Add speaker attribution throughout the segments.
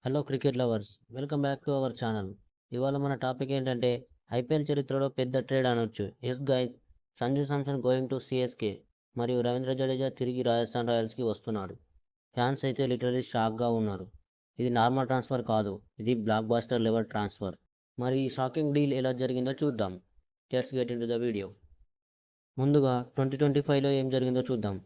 Speaker 1: Hello cricket lovers, welcome back to our channel. ఇవాళ మన topic ఏంటంటే ఐపీఎల్ చరిత్రలో పెద్ద ట్రేడ్ అనొచ్చు. Yes guys, Sanju Samson going to CSK మరియు రవీంద్ర జడేజా తిరిగి రాజస్థాన్ రాయల్స్కి వస్తున్నాడు. ఫ్యాన్స్ అయితే లిటరలీ షాక్గా ఉన్నారు. ఇది నార్మల్ ట్రాన్స్ఫర్ కాదు, ఇది బ్లాక్ బాస్టర్ లెవెల్ ట్రాన్స్ఫర్. మరి ఈ షాకింగ్ డీల్ ఎలా జరిగిందో చూద్దాం. Let's get in to the video. ముందుగా 2025లో ఏం జరిగిందో చూద్దాం.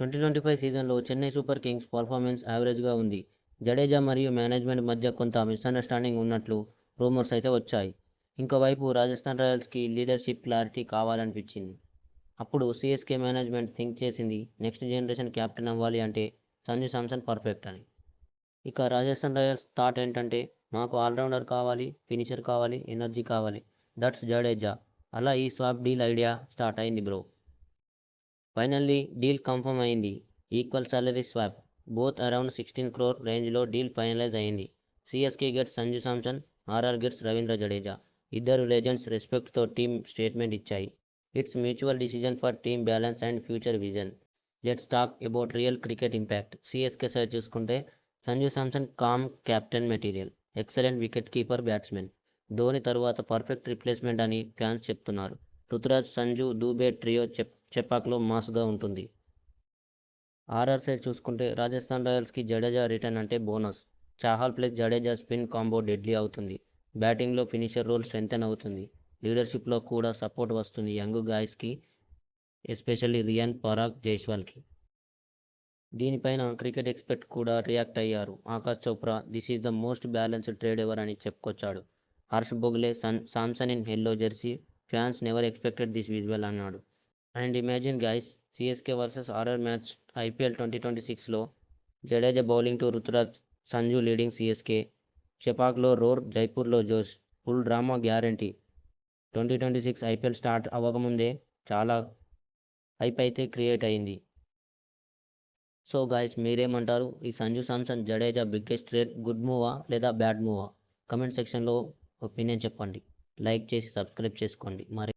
Speaker 1: 2025 సీజన్లో చెన్నై సూపర్ కింగ్స్ పర్ఫార్మెన్స్ యావరేజ్గా ఉంది. జడేజా మరియు మేనేజ్మెంట్ మధ్య కొంత మిస్అండర్స్టాండింగ్ ఉన్నట్లు రూమర్స్ అయితే వచ్చాయి. ఇంకోవైపు రాజస్థాన్ రాయల్స్కి లీడర్షిప్ క్లారిటీ కావాలనిపించింది. అప్పుడు సిఎస్కే మేనేజ్మెంట్ థింక్ చేసింది, నెక్స్ట్ జనరేషన్ కెప్టెన్ అవ్వాలి అంటే సంజు శాంసన్ పర్ఫెక్ట్ అని. ఇక రాజస్థాన్ రాయల్స్ థాట్ ఏంటంటే, మాకు ఆల్రౌండర్ కావాలి, ఫినిషర్ కావాలి, ఎనర్జీ కావాలి, దట్స్ జడేజా. అలా ఈ స్వాప్ డీల్ ఐడియా స్టార్ట్ అయింది బ్రో. ఫైనల్లీ డీల్ కన్ఫర్మ్ అయింది. Equal salary swap, both around 16 crore రేంజ్లో డీల్ ఫైనలైజ్ అయింది. CSK gets Sanju Samson, RR gets Ravindra Jadeja. ఇద్దరు లెజెండ్స్ రెస్పెక్ట్తో టీమ్ స్టేట్మెంట్ ఇచ్చాయి. It's mutual decision for team balance and future vision. Let's talk about real cricket impact. CSK side చూసుకుంటే Sanju Samson calm captain material, excellent wicket keeper batsmen, Dhoni తరువాత perfect replacement అని fans చెప్తున్నారు. Ruturaj, Sanju, Dubey trio చెపాక్లో మాస్గా ఉంటుంది. RR side చూసుకుంటే Rajasthan రాయల్స్కి Jadeja return అంటే bonus. Chahal plus Jadeja spin combo deadly అవుతుంది. బ్యాటింగ్లో finisher role strengthen అవుతుంది. లీడర్షిప్లో కూడా సపోర్ట్ వస్తుంది యంగ్ గాయస్కి, ఎస్పెషల్లీ రియాన్ పరాగ్, జైస్వాల్కి. దీనిపైన క్రికెట్ ఎక్స్పర్ట్ కూడా రియాక్ట్ అయ్యారు. Akash Chopra, this is the most balanced trade ever అని చెప్పుకొచ్చాడు. Harsh Bhogle, Samson in yellow jersey, fans never expected this visual అన్నాడు. And imagine guys, CSK versus RR match IPL 2026లో Jadeja bowling to Ruturaj, Sanju leading CSK, చెపాక్లో roar, జైపూర్లో జోష్. Full drama guarantee. 2026 IPL start అవ్వకముందే చాలా hype అయితే క్రియేట్ అయింది. సో గాయస్, మీరేమంటారు? ఈ Sanju Samson Jadeja biggest trade good మూవా లేదా బ్యాడ్ మూవా? కమెంట్ సెక్షన్లో ఒపీనియన్ చెప్పండి. లైక్ చేసి సబ్స్క్రైబ్ చేసుకోండి. మరి